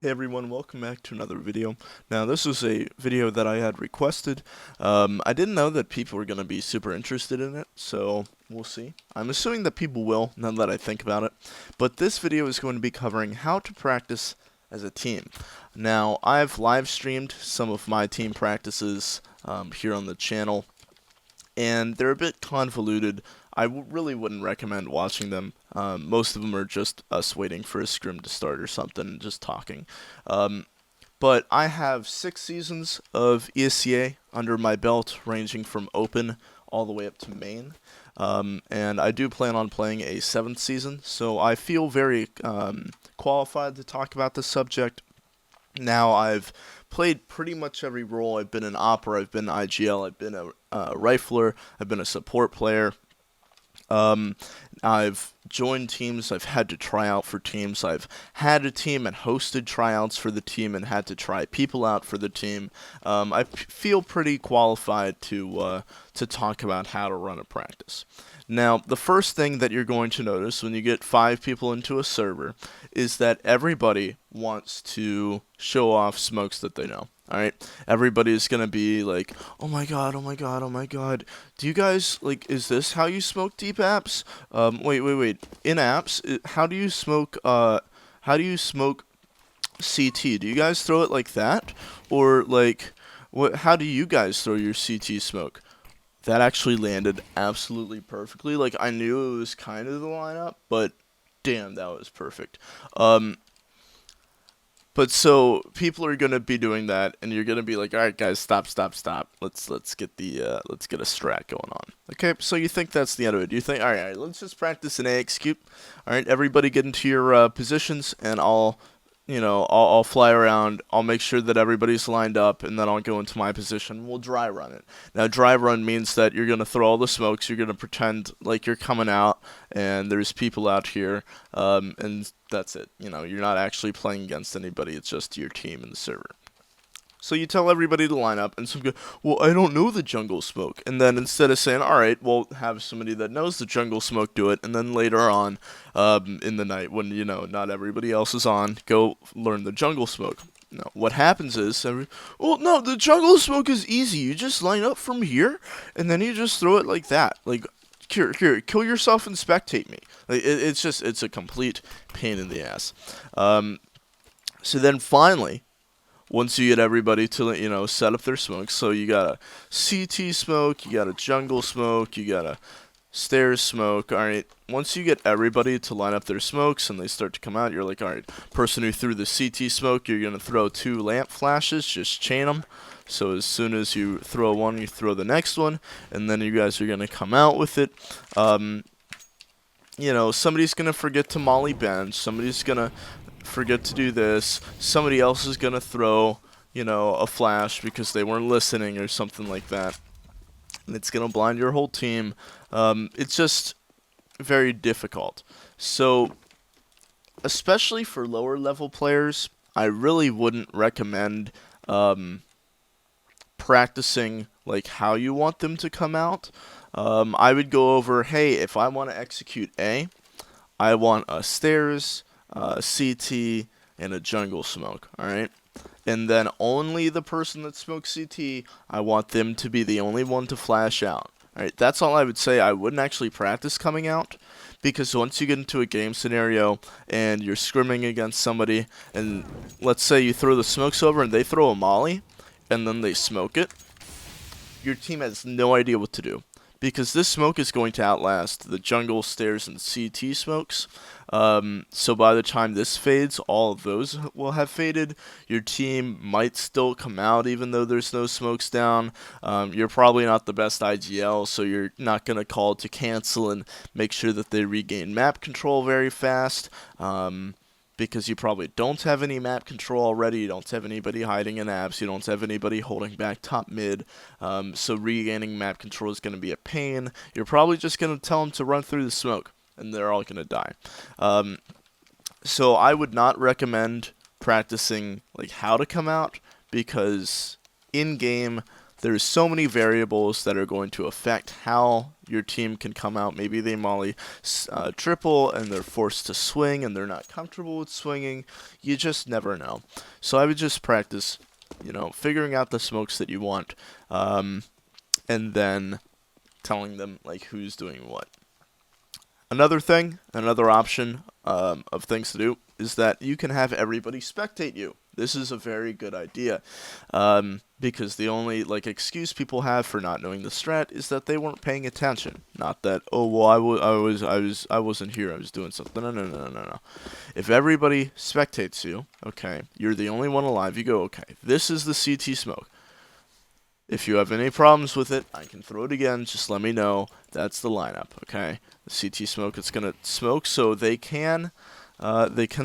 Hey everyone, welcome back to another video. Now this is a video that I had requested. I didn't know that people were going to be super interested in it, so we'll see. I'm assuming that people will, now that I think about it. But this video is going to be covering how to practice as a team. Now, I've live streamed some of my team practices here on the channel, and they're a bit convoluted. I really wouldn't recommend watching them. Most of them are just us waiting for a scrim to start or something and just talking. But I have 6 seasons of ESEA under my belt, ranging from open all the way up to main. And I do plan on playing a 7th season, so I feel very qualified to talk about this subject. Now, I've played pretty much every role. I've been an opera, I've been IGL, I've been a rifler, I've been a support player. I've joined teams, I've had to try out for teams, I've had a team and hosted tryouts for the team and had to try people out for the team. I feel pretty qualified to talk about how to run a practice. Now, the first thing that you're going to notice when you get 5 people into a server is that everybody wants to show off smokes that they know. Alright, everybody's gonna be like, oh my god, oh my god, oh my god. Do you guys, like, is this how you smoke deep apps? Wait. In apps, how do you smoke CT? Do you guys throw it like that? Or, like, how do you guys throw your CT smoke? That actually landed absolutely perfectly. Like, I knew it was kind of the lineup, but damn, that was perfect. But so people are gonna be doing that, and you're gonna be like, all right, guys, stop. Let's get a strat going on. Okay, so you think that's the end of it? You think, all right, let's just practice an AXQ. All right, everybody get into your positions, and I'll fly around. I'll make sure that everybody's lined up, and then I'll go into my position. We'll dry run it. Now, dry run means that you're gonna throw all the smokes. You're gonna pretend like you're coming out, and there's people out here, and that's it. You're not actually playing against anybody. It's just your team and the server. So you tell everybody to line up, and some go, well, I don't know the jungle smoke. And then instead of saying, all right, we'll have somebody that knows the jungle smoke do it, and then later on in the night when, not everybody else is on, go learn the jungle smoke. No, what happens is, well, no, the jungle smoke is easy. You just line up from here, and then you just throw it like that. Like, here, kill yourself and spectate me. Like, it's a complete pain in the ass. So then finally, once you get everybody to, set up their smokes, so you got a CT smoke, you got a jungle smoke, you got a stairs smoke. Alright, once you get everybody to line up their smokes and they start to come out, you're like, alright, person who threw the CT smoke, you're going to throw 2 lamp flashes, just chain them. So as soon as you throw one, you throw the next one, and then you guys are going to come out with it. Somebody's going to forget to molly bench, somebody's going to forget to do this, somebody else is gonna throw, a flash because they weren't listening or something like that, and it's gonna blind your whole team. It's just very difficult. So, especially for lower level players, I really wouldn't recommend practicing like how you want them to come out. I would go over, hey, if I want to execute A, I want a stairs, CT, and a jungle smoke, alright? And then only the person that smokes CT, I want them to be the only one to flash out. Alright, that's all I would say. I wouldn't actually practice coming out, because once you get into a game scenario and you're scrimming against somebody, and let's say you throw the smokes over and they throw a molly, and then they smoke it, your team has no idea what to do, because this smoke is going to outlast the jungle, stairs, and CT smokes. So by the time this fades, all of those will have faded. Your team might still come out even though there's no smokes down. You're probably not the best IGL, so you're not going to call to cancel and make sure that they regain map control very fast. Because you probably don't have any map control already, you don't have anybody hiding in apps, you don't have anybody holding back top mid, so regaining map control is going to be a pain. You're probably just going to tell them to run through the smoke, and they're all going to die. So I would not recommend practicing like how to come out, because in game there's so many variables that are going to affect how your team can come out. Maybe they molly triple and they're forced to swing and they're not comfortable with swinging. You just never know. So I would just practice, figuring out the smokes that you want, and then telling them like who's doing what. Another option of things to do is that you can have everybody spectate you. This is a very good idea, because the only excuse people have for not knowing the strat is that they weren't paying attention. Not that, oh well, I wasn't here, I was doing something. No. If everybody spectates you, okay, you're the only one alive. You go, okay, this is the CT smoke. If you have any problems with it, I can throw it again. Just let me know. That's the lineup, okay? The CT smoke, it's gonna smoke, so they can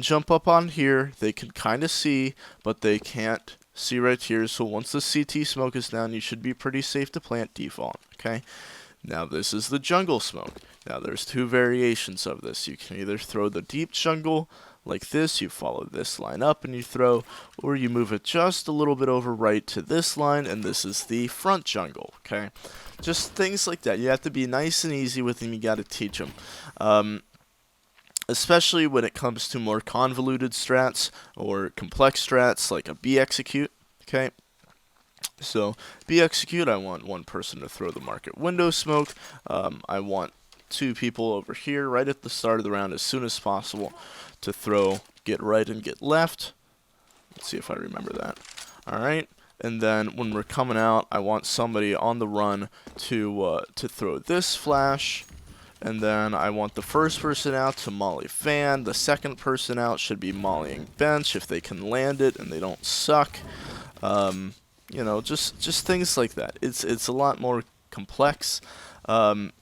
jump up on here. They can kind of see, but they can't see right here. So once the CT smoke is down, you should be pretty safe to plant default, okay? Now this is the jungle smoke. Now there's two variations of this. You can either throw the deep jungle like this, you follow this line up and you throw, or you move it just a little bit over right to this line, and this is the front jungle, okay? Just things like that. You have to be nice and easy with them. You got to teach them. Especially when it comes to more convoluted strats or complex strats like a B execute, okay? So B execute, I want one person to throw the market window smoke. I want two people over here right at the start of the round as soon as possible to throw get right and get left. Let's see if I remember that. Alright, and then when we're coming out, I want somebody on the run to throw this flash, and then I want the first person out to molly fan. The second person out should be mollying bench if they can land it and they don't suck. Just things like that. It's a lot more complex. Having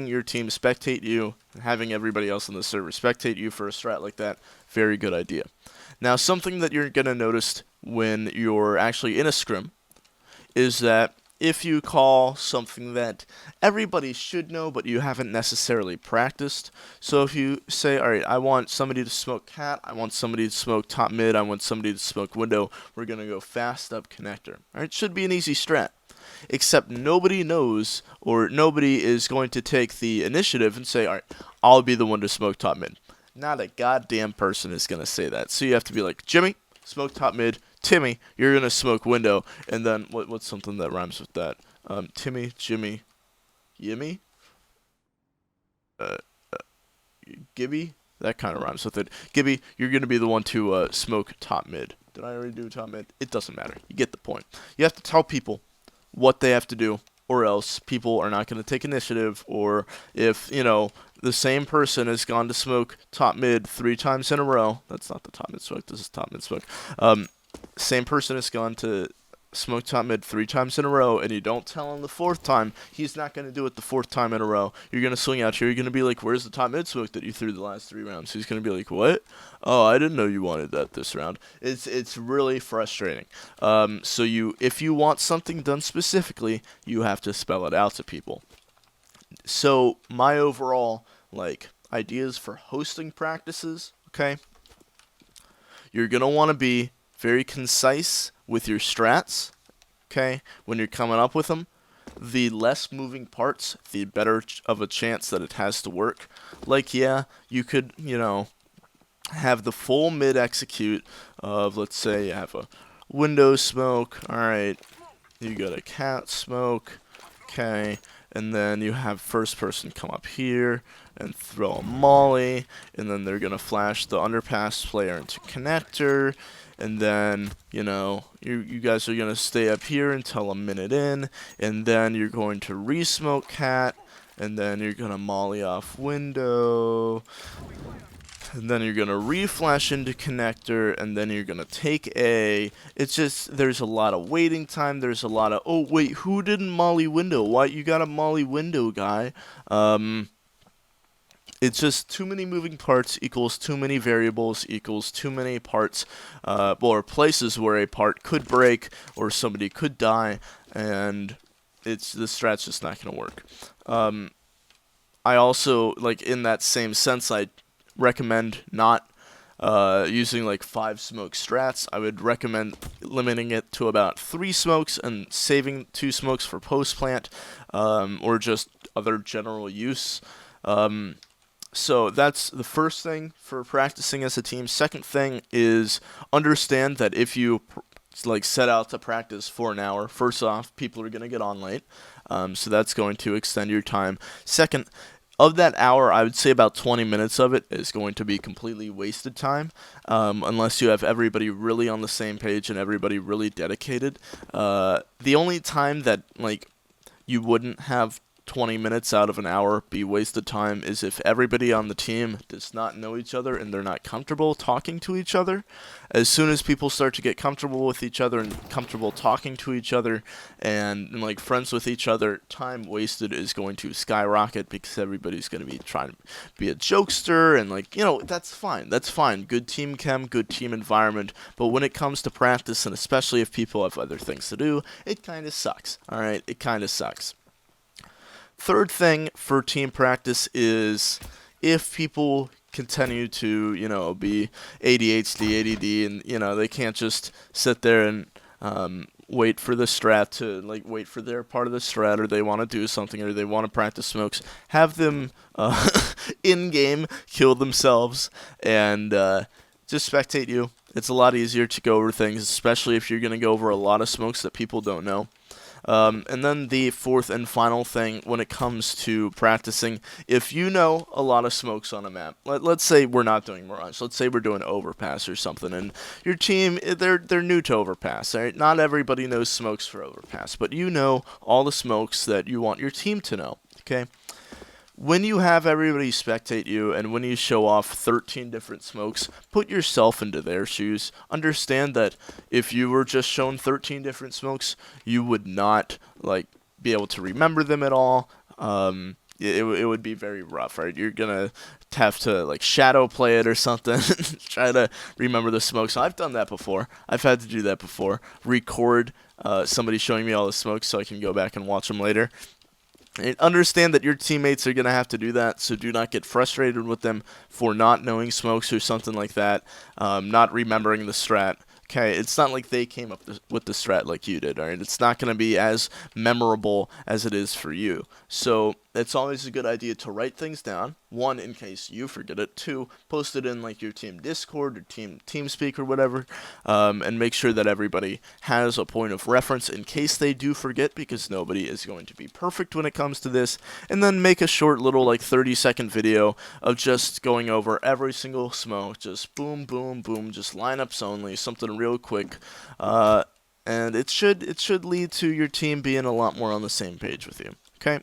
your team spectate you, and having everybody else on the server spectate you for a strat like that, very good idea. Now, something that you're going to notice when you're actually in a scrim is that if you call something that everybody should know but you haven't necessarily practiced, so if you say, alright, I want somebody to smoke cat, I want somebody to smoke top mid, I want somebody to smoke window, we're going to go fast up connector. Alright, it should be an easy strat. Except nobody knows, or nobody is going to take the initiative and say, alright, I'll be the one to smoke top mid. Not a goddamn person is going to say that. So you have to be like, Jimmy, smoke top mid. Timmy, you're going to smoke window. And then, what's something that rhymes with that? Timmy, Jimmy, Yimmy? Gibby? That kind of rhymes with it. Gibby, you're going to be the one to smoke top mid. Did I already do top mid? It doesn't matter. You get the point. You have to tell people what they have to do, or else people are not going to take initiative. Or if, the same person has gone to smoke top mid 3 times in a row. That's not the top mid smoke. This is top mid smoke. Same person has gone to smoke top mid 3 times in a row, and you don't tell him the 4th time, he's not going to do it the 4th time in a row. You're going to swing out here. You're going to be like, where's the top mid smoke that you threw the last 3 rounds? He's going to be like, what? Oh, I didn't know you wanted that this round. It's really frustrating. So if you want something done specifically, you have to spell it out to people. So my overall ideas for hosting practices, okay? You're going to want to be very concise with your strats, okay, when you're coming up with them. The less moving parts, the better of a chance that it has to work. Yeah, you could, have the full mid execute of, let's say you have a window smoke, alright, you got a cat smoke, okay, and then you have first person come up here and throw a molly, and then they're going to flash the underpass player into connector, and then, you guys are going to stay up here until a minute in, and then you're going to re-smoke cat, and then you're going to molly off window, and then you're going to re-flash into connector, and then you're going to take A. It's just, there's a lot of waiting time, there's a lot of, oh wait, who didn't molly window? Why, you got a molly window, guy? It's just too many moving parts equals too many variables equals too many parts, or places where a part could break or somebody could die, and the strat's just not going to work. I also, in that same sense, I recommend not using like 5 smoke strats. I would recommend limiting it to about 3 smokes and saving 2 smokes for post plant, or just other general use. So that's the first thing for practicing as a team. Second thing is understand that if you like set out to practice for an hour, first off, people are going to get on late, so that's going to extend your time. Second, of that hour, I would say about 20 minutes of it is going to be completely wasted time, unless you have everybody really on the same page and everybody really dedicated. The only time that like you wouldn't have 20 minutes out of an hour be wasted time is if everybody on the team does not know each other and they're not comfortable talking to each other. As soon as people start to get comfortable with each other and comfortable talking to each other and like friends with each other, time wasted is going to skyrocket because everybody's going to be trying to be a jokester and like, you know, that's fine. That's fine. Good team chem, good team environment. But when it comes to practice, and especially if people have other things to do, it kind of sucks. All right? It kind of sucks. Third thing for team practice is if people continue to, you know, be ADHD, ADD, and, you know, they can't just sit there and wait for the strat to, like, wait for their part of the strat, or they want to do something, or they want to practice smokes, have them in-game kill themselves and just spectate you. It's a lot easier to go over things, especially if you're going to go over a lot of smokes that people don't know. And then the fourth and final thing when it comes to practicing, if you know a lot of smokes on a map, let's say we're not doing Mirage, let's say we're doing Overpass or something, and your team, they're new to Overpass, right? Not everybody knows smokes for Overpass, but you know all the smokes that you want your team to know, okay? When you have everybody spectate you and when you show off 13 different smokes, put yourself into their shoes. Understand that if you were just shown 13 different smokes, you would not like be able to remember them at all. It would be very rough, right? You're gonna have to like shadow play it or something, try to remember the smokes. I've done that before. I've had to do that before. Record somebody showing me all the smokes so I can go back and watch them later. And understand that your teammates are going to have to do that, so do not get frustrated with them for not knowing smokes or something like that, not remembering the strat. Okay, it's not like they came up with the strat like you did, alright? It's not going to be as memorable as it is for you. So it's always a good idea to write things down. 1, in case you forget it. 2, post it in like your team Discord or TeamSpeak or whatever, and make sure that everybody has a point of reference in case they do forget, because nobody is going to be perfect when it comes to this. And then make a short little like 30-second video of just going over every single smoke, just boom, boom, boom, just lineups only, something real quick, and it should lead to your team being a lot more on the same page with you. Okay.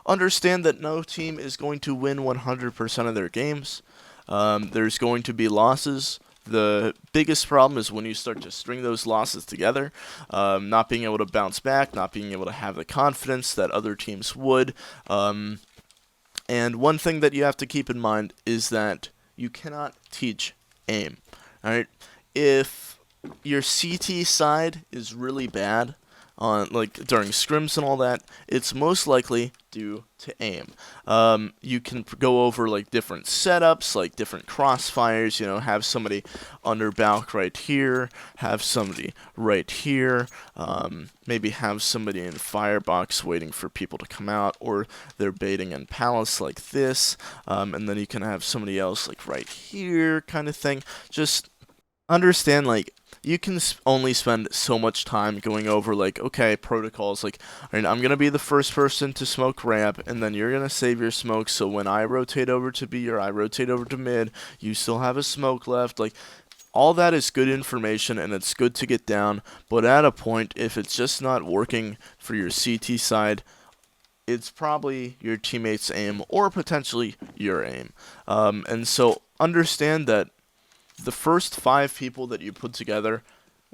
Understand that no team is going to win 100% of their games. There's going to be losses. The biggest problem is when you start to string those losses together, not being able to bounce back, not being able to have the confidence that other teams would. And one thing that you have to keep in mind is that you cannot teach aim. Alright? If your CT side is really bad, on like during scrims and all that, it's most likely due to aim. You can go over like different setups, like different crossfires, you know, have somebody under balk right here, have somebody right here, maybe have somebody in firebox waiting for people to come out, or they're baiting in palace like this, and then you can have somebody else like right here kind of thing. Just understand, like, you can only spend so much time going over, like, okay, protocols, like, alright, I'm going to be the first person to smoke ramp, and then you're going to save your smoke, so when I rotate over to B or I rotate over to mid, you still have a smoke left, like, all that is good information, and it's good to get down, but at a point, if it's just not working for your CT side, it's probably your teammates' aim, or potentially your aim, and so understand that the first 5 people that you put together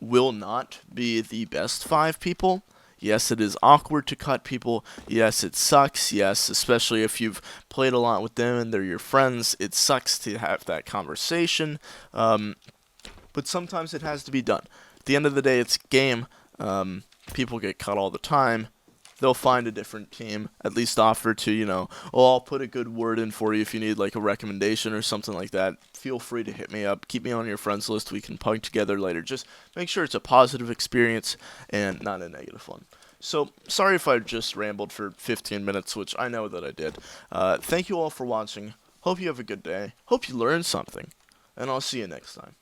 will not be the best 5 people. Yes, it is awkward to cut people. Yes, it sucks. Yes, especially if you've played a lot with them and they're your friends. It sucks to have that conversation. But sometimes it has to be done. At the end of the day, it's game. People get cut all the time. they'll find a different team, at least offer to, oh, I'll put a good word in for you if you need like a recommendation or something like that. Feel free to hit me up. Keep me on your friends list. We can punk together later. Just make sure it's a positive experience and not a negative one. So, sorry if I just rambled for 15 minutes, which I know that I did. Thank you all for watching. Hope you have a good day. Hope you learned something. And I'll see you next time.